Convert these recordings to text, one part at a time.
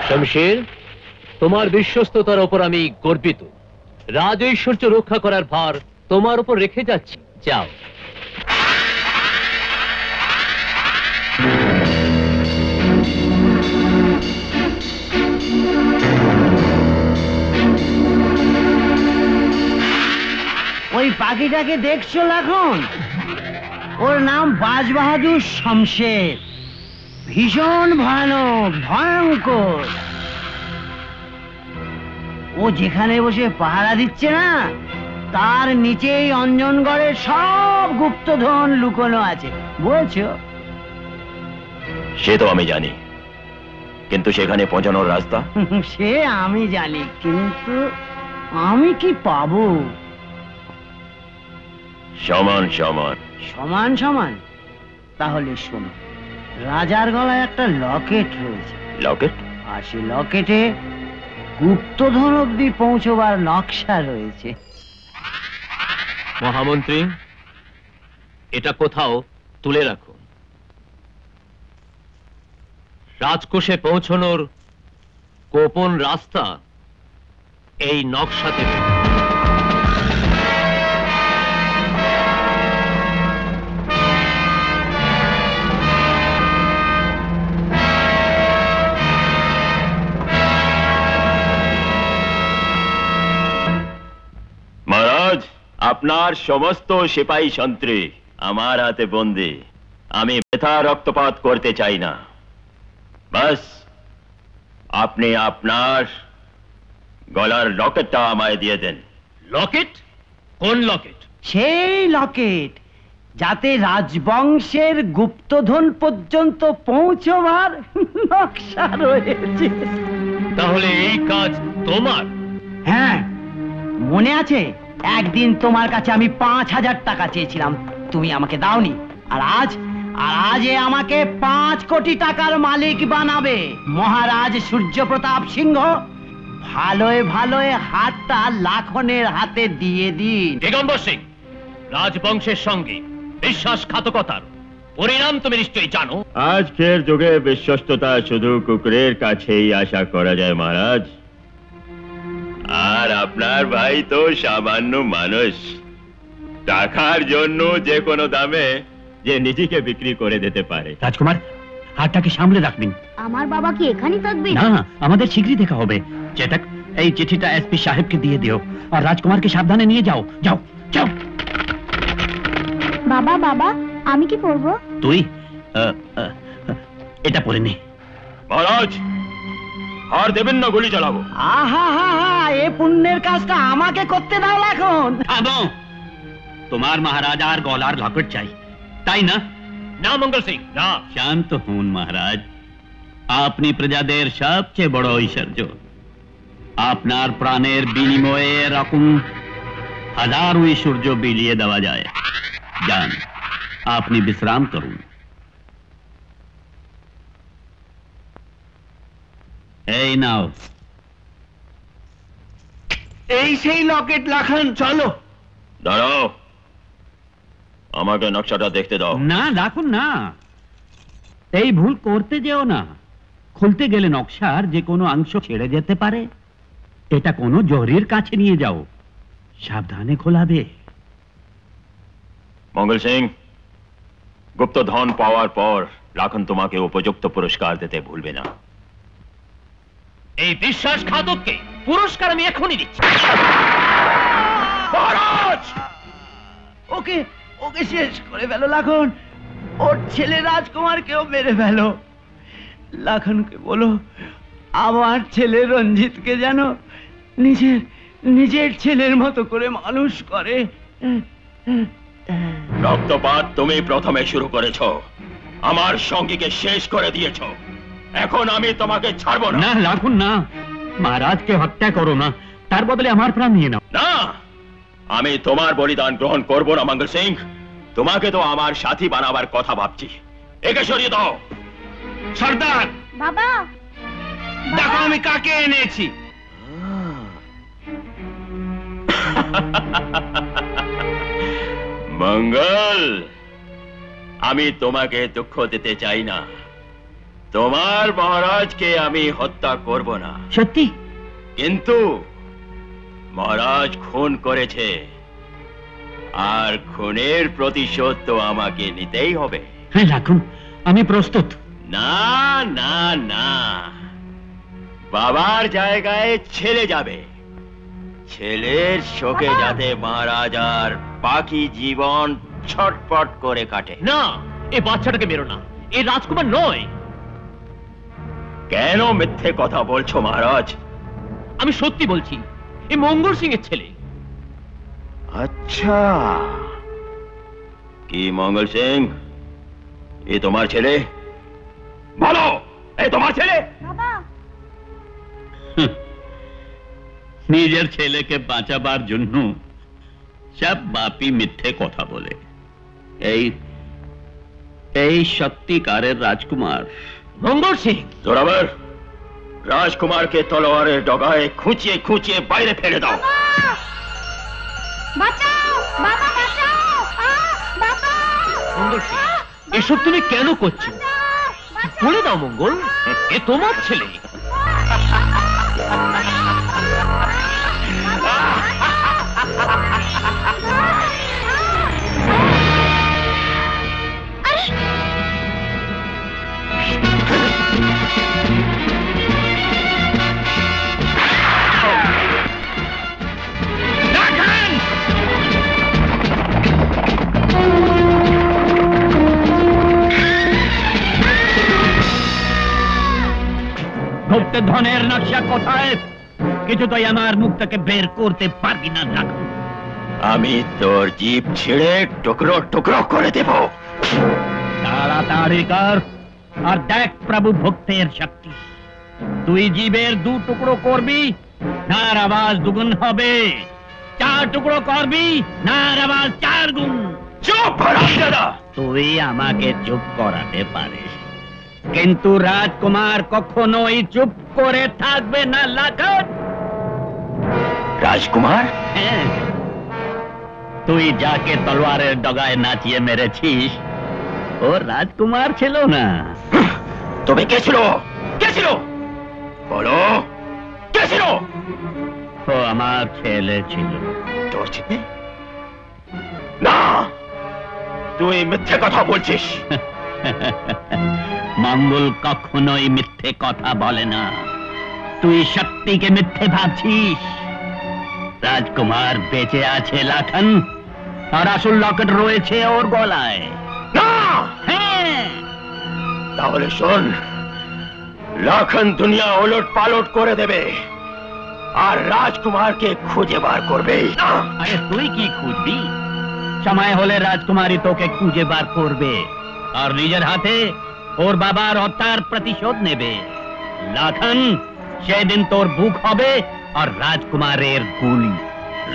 শমশের, তোমার বিশ্বস্ততার উপর আমি গর্বিত। রাজ ঐশ্বর্য রক্ষা করার ভার তোমার উপর রেখে যাচ্ছি, যাও। ওই পাখিটাকে দেখছো এখন? ওর নাম বাজবাহাদুর শমশের। ভীষণ ভয়ানক, ভয়ঙ্কর। ও যেখানে বসে পাহারা দিচ্ছে না, তার নিচেই অঞ্জনগড়ের সব গুপ্তধন লুকোনো আছে, বলছো? সে তো আমি জানি, কিন্তু সেখানে পৌঁছানোর রাস্তা? সে আমি জানি, কিন্তু আমি কি পাবো? সমান সমান। সমান সমান? তাহলে শোনো, রাজার গলায় একটা লকেট রয়েছে। লকেট? আর সে লকেটে গুপ্তধন অব্দি পৌঁছবার নকশা রয়েছে। মহামন্ত্রী, এটা কোথাও তুলে রাখো। রাজকোষে পৌঁছানোর গোপন রাস্তা এই নকশাতে। মহারাজ, আপনার সমস্ত সিপাহী সন্ত্রী আমার হাতে বন্দী। আমি বৃথা রক্তপাত করতে চাই না। বাস আপনি আপনার গলার লকেটটা আমায় দিয়ে দেন। লকেট? কোন লকেট? সেই লকেট যাতে রাজবংশের গুপ্তধন পর্যন্ত পৌঁছবার নকশা রয়েছে। তাহলে এই কাজ তোমার? হ্যাঁ, মনে আছে একদিন তোমার কাছে আমি 5,000 টাকা চেয়েছিলাম, তুমি আমাকে দাওনি। আর আজ আমাকে 5 কোটি টাকার মালিক বানাবে মহারাজ সূর্যপ্রতাপ সিংহ। ভালোয় ভালোয় হাতটা লাখনের হাতে দিয়ে দিন। দিগম্বর সিং, রাজবংশের সঙ্গে বিশ্বাসঘাতকতার পরিণাম তুমি নিশ্চয়ই জানো। আজকের যুগে বিশ্বস্ততা শুধু কুকুরের কাছেই আশা করা যায় মহারাজ। আর আপনার ভাই তো সামান্য মানুষ, টাকার জন্য যে কোনো দামে যে নিজেকে বিক্রি করে দিতে পারে। রাজকুমার, হাতটাকে সামলে রাখবেন। আমার বাবা কি এখানেই থাকবে? না, আমাদের শীঘ্রই দেখা হবে। চেতক, এই চিঠিটা এসপি সাহেবকে দিয়ে দিও, আর রাজকুমারকে সাবধানে নিয়ে যাও। যাও যাও। বাবা বাবা, আমি কি পড়বো? তুই এটা পড়ে নে। মহারাজ, আর দেবেন না, গুলি চালাবো। আহা হা হা, এ পুণ্যের কাজটা আমাকে করতে দাও এখন। থামো, তোমার মহারাজার গলার লকেট চাই, তাই না? না মঙ্গল সিং, না। শান্ত হন মহারাজ, আপনি প্রজাদের সবচেয়ে বড় ঐশ্বর্য। আপনার প্রাণের বিনিময়ে এরকম হাজারো ঐশ্বর্য বিলিয়ে দেওয়া যায়। যান, আপনি বিশ্রাম করুন। এই নাও। এই সেই লকেট লাখান, চলো। দাঁড়াও, আমাকে নকশাটা দেখতে দাও। না, রাখুন না, এই ভুল করতে যেও না। খুলতে গেলে নকশার যে কোনো অংশ ছেড়ে যেতে পারে। এটা কোনো জহরির কাছে নিয়ে যাও, সাবধানে খোলাবে। মঙ্গল সিং, গুপ্তধন পাওয়ার পর লাখন তোমাকে উপযুক্ত পুরস্কার দিতে ভুলবে না। এই বিশ্বাসঘাতককে পুরস্কার আমি এখনই দিচ্ছি। মহারাজ, ওকে ওকে শেষ করে ফেলো লাখন। ওর ছেলে রাজকুমারকেও মেরে ফেলো। লাখনকে বলো আমার ছেলে রঞ্জিতকে যেন নিজের ছেলের মতো করে মানুষ করে। রক্তপাত তুমি প্রথমে শুরু করেছ, আমার সঙ্গীকে শেষ করে দিয়েছ। এখন আমি তোমাকে ছাড়বো না। না, রাখুন না, মহারাজকে হত্যা করো না, তার বদলে আমার প্রাণ নিয়ে নাও। না, আমি তোমার বলিদান গ্রহণ করব না মঙ্গল সিং। তোমাকে তো আমার সাথী বানাবার কথা ভাবছি। একে সরিয়ে দাও। সর্দার, বাবা দেখো আমি কাকে এনেছি। মঙ্গল, আমি তোমাকে দুঃখ দিতে চাই না, তোমার মহারাজকে আমি হত্যা করব না, সত্যি? কিন্তু মহারাজ খুন করেছে, আর খুনের প্রতিশোধ তো আমাকে নিতেই হবে। হ্যাঁ রাখুন, আমি প্রস্তুত। না না না, বাবার জায়গায় ছেলে যাবে। ছেলের শোকে যাতে মহারাজ আর বাকি জীবন ছটপট করে কাটে। না, এই বাচ্চাটাকে মেরো না, এই রাজকুমার নয়। কেন মিথ্যে কথা বলছো মহারাজ? আমি সত্যি বলছি, এই মঙ্গল সিং এর ছেলে। আচ্ছা, কি মঙ্গল সিং, এ তোমার ছেলে? বলো, এ তোমার ছেলে? বাবা নিজের ছেলেকে বাঁচাবার জন্য সব বাপি মিথ্যে কথা বলে। এই এই সত্যিকারের রাজকুমার মঙ্গল সিং। জোরাবার, রাজকুমারকে তলোয়ারের ডগায় খুঁচিয়ে খুঁচিয়ে বাইরে ফেলে দাও। বাঁচাও, বাবা বাঁচাও, বাবা মঙ্গল সিং, এসব তুমি কেন করছো? বলে দাও মঙ্গল, এ তোমার ছেলে। গুপ্ত ধনের নকশা কোথায়? কিছুতেই আমার মুখ থেকে বের করতে পারবি না রাখুন। আমি তোর জিভ ছিঁড়ে টুকরো টুকরো করে দেব। তাড়াতাড়ি কর, আর দেখ প্রভু ভক্তের শক্তি। তুই জীবের 2 টুকরো করবি, নার আওয়াজ 2 গুণ হবে। 4 টুকরো করবি, নার আওয়াজ 4 গুণ। চুপ হারামজাদা! তুই আমাকে চুপ করাতে পারিস, কিন্তু রাজকুমার কখনোই চুপ করে থাকবে না লাখন। রাজকুমার? হ্যাঁ, তুই যাকে তলোয়ারের ডগায় নাচিয়ে মেরেছিস, ও রাজকুমার ছিল না। তবে কে ছিল? কে ছিল? বলো, কে ছিল? ও আমার ছেলে ছিল। তোর ছেলে? না, তুই মিথ্যে কথা বলছিস। মঙ্গল কখনোই মিথ্যে কথা বলে না। তুই সত্যিকে মিথ্যে ভাবছিস। রাজকুমার বেঁচে আছে লাখন, আর আসল লকেট রয়েছে ওর গলায়। না! হ্যাঁ, তাহলে শোন, লাখন দুনিয়া ওলট পালট করে দেবে, আর রাজকুমারকে খুঁজে বার করবে। না! আরে তুই কি খুঁজবি? সময় হলে রাজকুমারী তোকে খুঁজে বার করবে, আর নিজের হাতে ওর বাবার হত্যার প্রতিশোধ নেবে। লাখন, সেদিন তোর বুক হবে আর রাজকুমারের গুলি।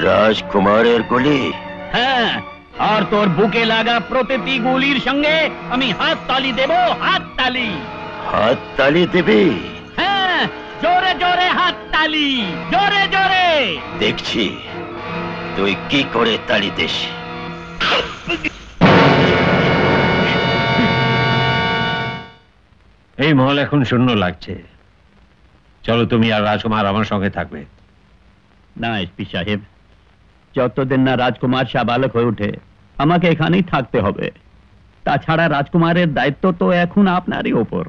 রাজকুমারের গুলি? হ্যাঁ, আর তোর বুকে লাগা প্রতিটি গুলির সঙ্গে আমি হাত তালি দেব, হাত তালি। হাত তালি দেবে? হ্যাঁ, জোরে জোরে হাত তালি, জোরে জোরে। দেখছি তুই কি করে তালি দিস। এই মহল এখন শূন্য লাগছে। চলো, তুমি আর রাজকুমার আমার সঙ্গে থাকবে। না এসপি সাহেব, যতদিন না রাজকুমার সাবালক হয়ে ওঠে আমাকে এখানেই থাকতে হবে। তাছাড়া রাজকুমারের দায়িত্ব তো এখন আপনারই ওপর।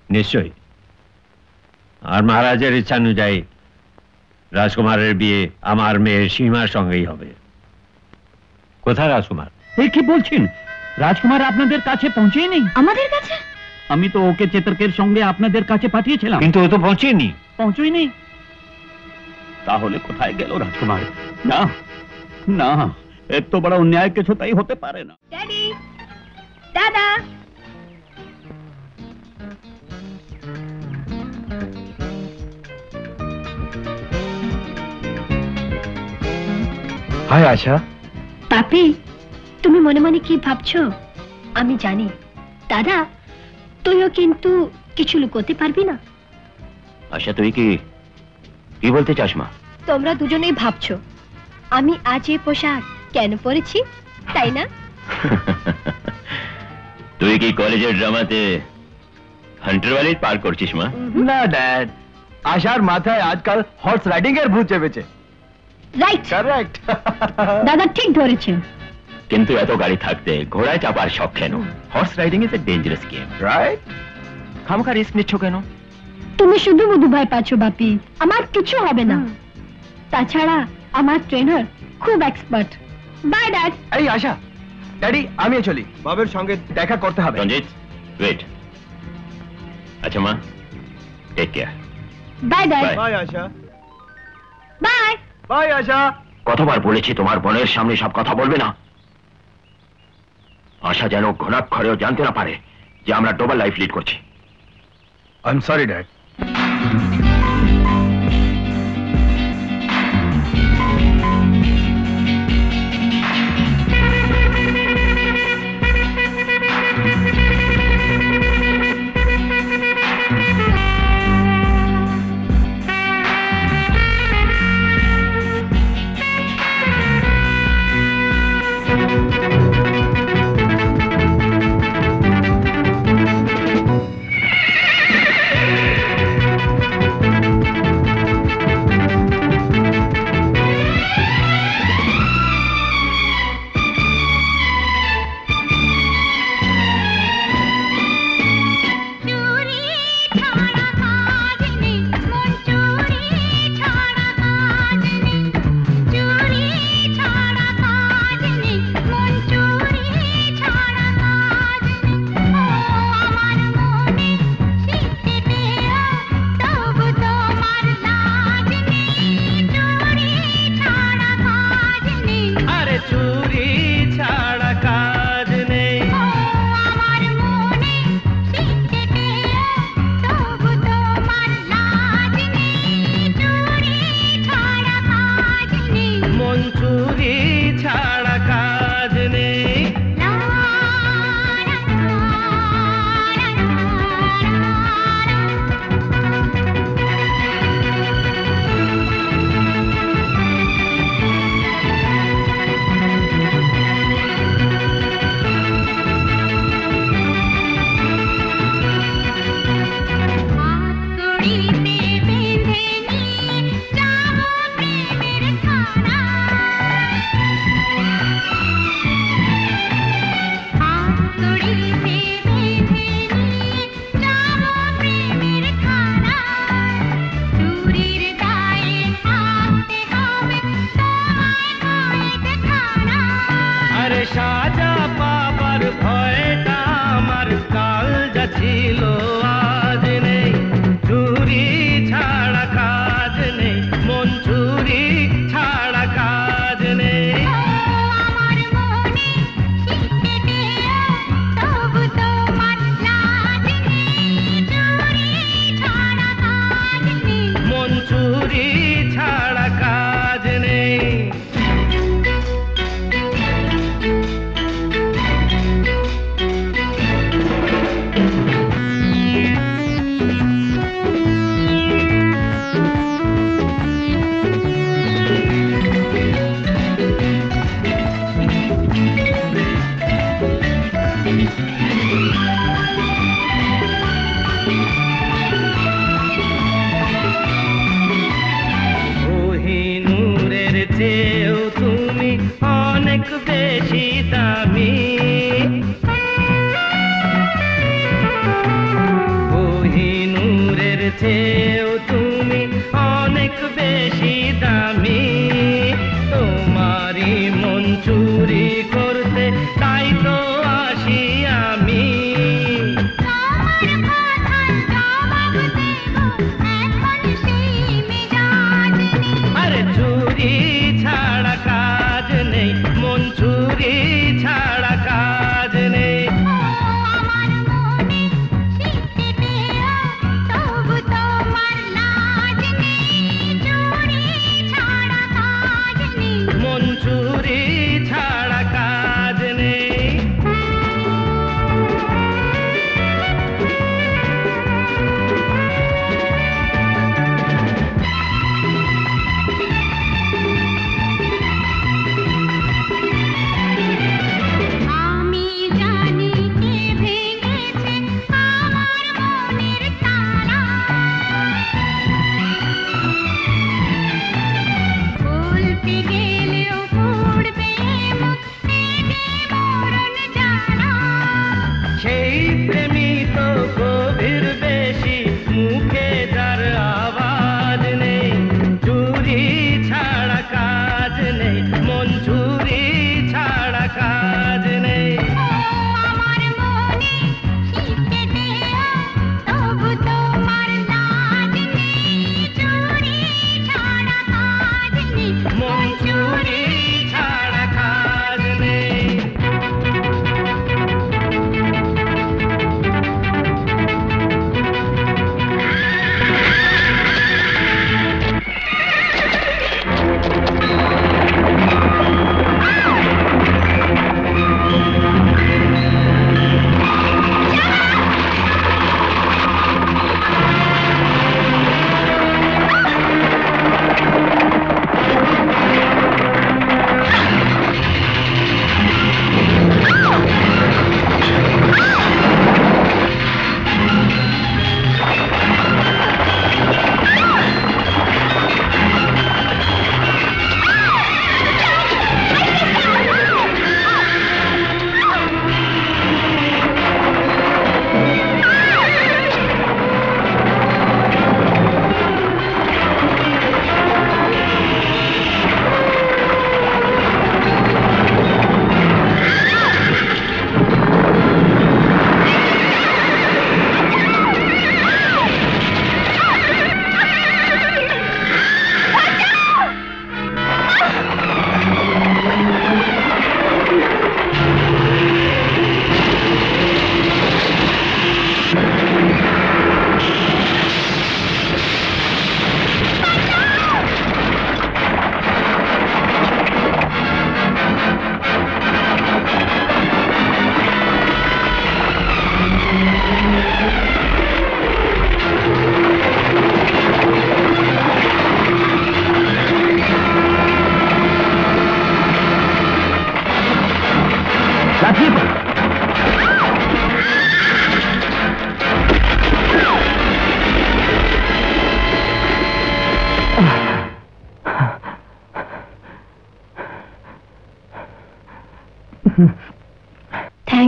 নিশ্চয়ই। আর মহারাজের ইচ্ছা অনুযায়ী রাজকুমারের বিয়ে আমার মেয়ের সীমার সঙ্গেই হবে। কোথায় রাজকুমার? এই কি বলছেন? রাজকুমার আপনাদের কাছে পৌঁছেনি? আমাদের কাছে? আমি তো ওকে চেতকের সঙ্গে আপনাদের কাছে পাঠিয়েছিলাম, কিন্তু ও তো পৌঁছেনি। পৌঁছয়নি। তাহলে কোথায় গেল রাজকুমার? না না, এত বড় অন্যায় কিছু তাই হতে পারে না। ড্যাডি, দাদা, হায় আশা, পাপি, তুমি মনে মনে কি ভাবছো আমি জানি। দাদা, তুইও কিন্তু কিছু লুকোতে পারবি না। আচ্ছা, তুই কি বলতে চাস মা? তোমরা দুজনেই ভাবছো আমি আজ এই পোশাক কেন পরেছি, তাই না? তুই কি কলেজের ড্রামাতে হান্টার ভ্যালি পার করছিস মা? না ড্যাড, আশার মাথায় আজকাল হর্স রাইডিং এর ভূত চেপেছে। Right, correct. দাদা ঠিক ধরেছেন। কিন্তু এত গাড়ি থাকতে ঘোড়ায় চাপার শখ কেন? Horse riding is a dangerous game, right? খামখা রিস্ক নিচ্ছ কেন? তুমি শুধু মধু ভয় পাচ্ছ বাপি, আমার কিছু হবে না। তাছাড়া আমার ট্রেনার খুব এক্সপার্ট। By dad. এই আশা, ড্যাডি আমিও চলি, বাবের সঙ্গে দেখা করতে হবে। রঞ্জিত ওয়েট। আচ্ছা মা, take care. Bye dad. Bye. Bye Asha. Bye. Bye Asha. কতবার বলেছি তোমার বোনের সামনে সব কথা বলবে না। আশা যেন ঘনাক্ষরেও জানতে না পারে যে আমরা ডবল লাইফ লিড করছি। I am sorry dad.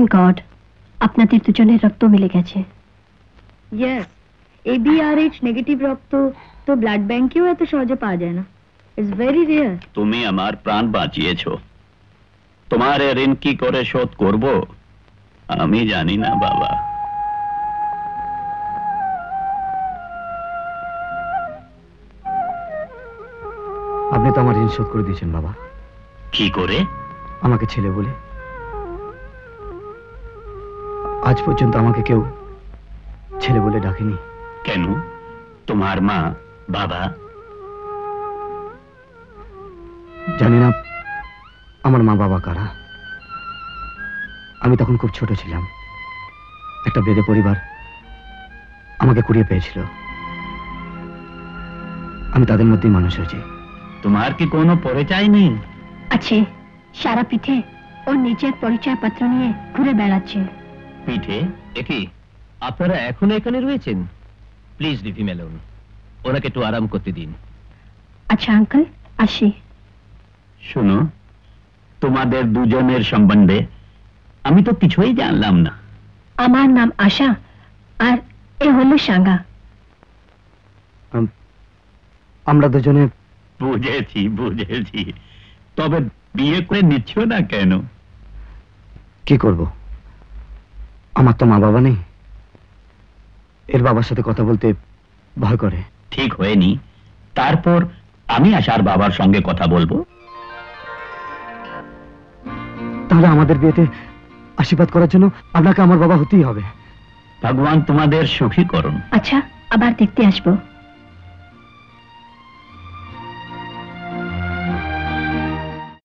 Thank god আপনাদের দুজনের রক্ত মিলে গেছে। ইয়েস, ABRH নেগেটিভ রক্ত তো ব্লাড ব্যাংকেও এত সহজে পাওয়া যায় না। It's very rare. তুমি আমার প্রাণ বাঁচিয়েছো। তোমার এ ঋণ কি করে শোধ করব আমি জানি না বাবা। আপনি তো আমার ঋণ শোধ করে দিয়েছেন বাবা, কি করে? আমাকে ছেলে বলে। আজ পর্যন্ত আমাকে কেউ ছেলে বলে ডাকেনি। কেন? তোমার মা বাবা? জানি না আমার মা বাবা কারা। আমি তখন খুব ছোট ছিলাম। একটা বেদে পরিবার আমাকে কুড়িয়ে পেয়েছিল। আমি তাদের মধ্যেই মানুষ হয়েছি। তোমার কি কোনো পরিচয় নেই? আছে, সারা পিঠে ওর নিজের পরিচয় পত্র নিয়ে ঘুরে বেড়াচ্ছে। পিঠে? দেখি আপনারা এখনো এখানে রয়েছেন? প্লিজ লিভ হিম অ্যালোন, ওনাকে একটু আরাম করতে দিন। আচ্ছা আঙ্কেল, আসি। শোনো, তোমাদের দুজনের সম্বন্ধে আমি তো কিছুই জানলাম না। আমার নাম আশা, আর এ হলো সাঙ্গা। আমরা দুজনে বুঝেছি বুঝেছি, তবে বিয়ে করে নিচ্ছ না কেন? কি করব? আমার তো মা বাবা নেই। এর বাবার সাথে কথা বলতে ভয় করে। ঠিক হয়নি, তারপর আমি আশার বাবার সঙ্গে কথা বলবো। তাহলে আমাদের বিয়েতে আশীর্বাদ করার জন্য আপনাকে আমার বাবা হতেই হবে। ভগবান তোমাদের সুখী করুন। আচ্ছা, আবার দেখতে আসবো।